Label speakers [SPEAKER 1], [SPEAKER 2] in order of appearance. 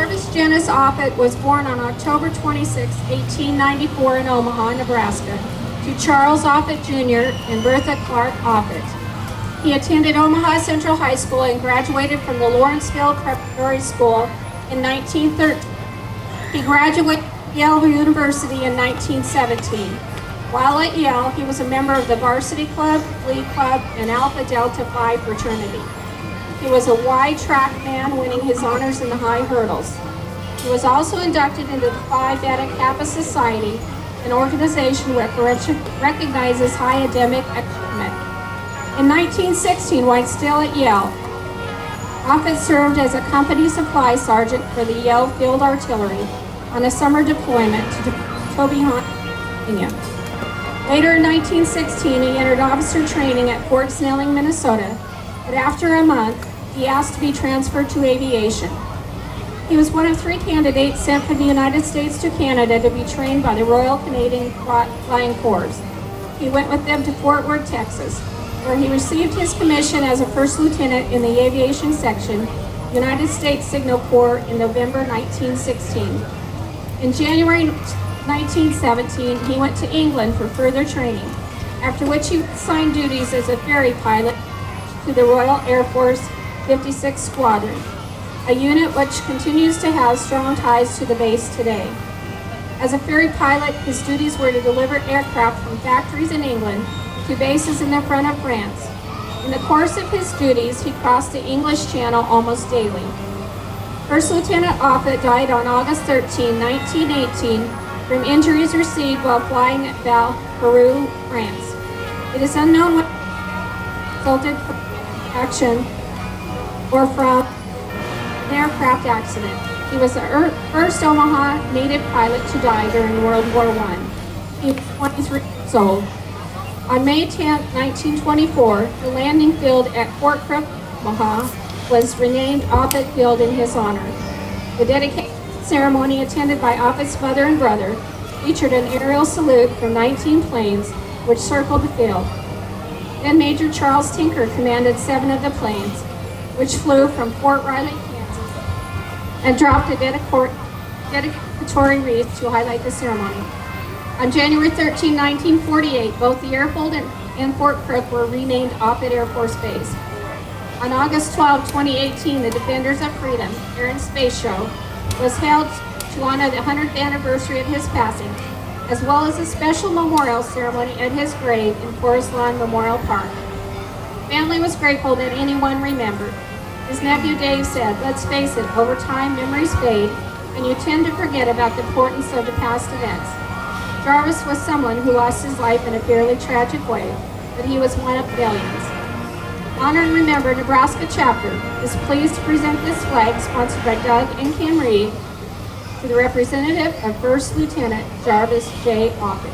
[SPEAKER 1] Jarvis Janice Offutt was born on October 26, 1894 in Omaha, Nebraska, to Charles Offutt Jr. and Bertha Clark Offutt. He attended Omaha Central High School and graduated from the Lawrenceville Preparatory School in 1913. He graduated from Yale University in 1917. While at Yale, he was a member of the Varsity Club, Glee Club, and Alpha Delta Phi fraternity. He was a wide track man, winning his honors in the high hurdles. He was also inducted into the Phi Beta Kappa Society, an organization which recognizes high academic achievement. In 1916, while still at Yale, Offutt served as a company supply sergeant for the Yale Field Artillery on a summer deployment to Tobyhanna, Virginia. Later in 1916, he entered officer training at Fort Snelling, Minnesota, but after a month, he asked to be transferred to aviation. He was one of 3 candidates sent from the United States to Canada to be trained by the Royal Canadian Flying Corps. He went with them to Fort Worth, Texas, where he received his commission as a first lieutenant in the aviation section, United States Signal Corps, in November 1916. In January 1917, he went to England for further training, after which he assigned duties as a ferry pilot to the Royal Air Force 56th Squadron, a unit which continues to have strong ties to the base today. As a ferry pilot, his duties were to deliver aircraft from factories in England to bases in the front of France. In the course of his duties, he crossed the English Channel almost daily. First Lieutenant Offutt died on August 13, 1918, from injuries received while flying at Val, Peru, France. It is unknown what resulted from action or from an aircraft accident. He was the first Omaha native pilot to die during World War I. He was 23 years old. On May 10, 1924, the landing field at Fort Crook, Omaha, was renamed Offutt Field in his honor. The dedication ceremony, attended by Offutt's mother and brother, featured an aerial salute from 19 planes which circled the field. Then Major Charles Tinker commanded 7 of the planes, which flew from Fort Riley, Kansas, and dropped a dedicatory wreath to highlight the ceremony. On January 13, 1948, both the airfield and Fort Crook were renamed Offutt Air Force Base. On August 12, 2018, the Defenders of Freedom Air and Space Show was held to honor the 100th anniversary of his passing, as well as a special memorial ceremony at his grave in Forest Lawn Memorial Park. Family was grateful that anyone remembered. His nephew Dave said, "Let's face it, over time memories fade, and you tend to forget about the importance of the past events." Jarvis was someone who lost his life in a fairly tragic way, but he was one of billions. Honor and Remember Nebraska Chapter is pleased to present this flag, sponsored by Doug and Kim Reed, to the representative of First Lieutenant Jarvis J. Offutt.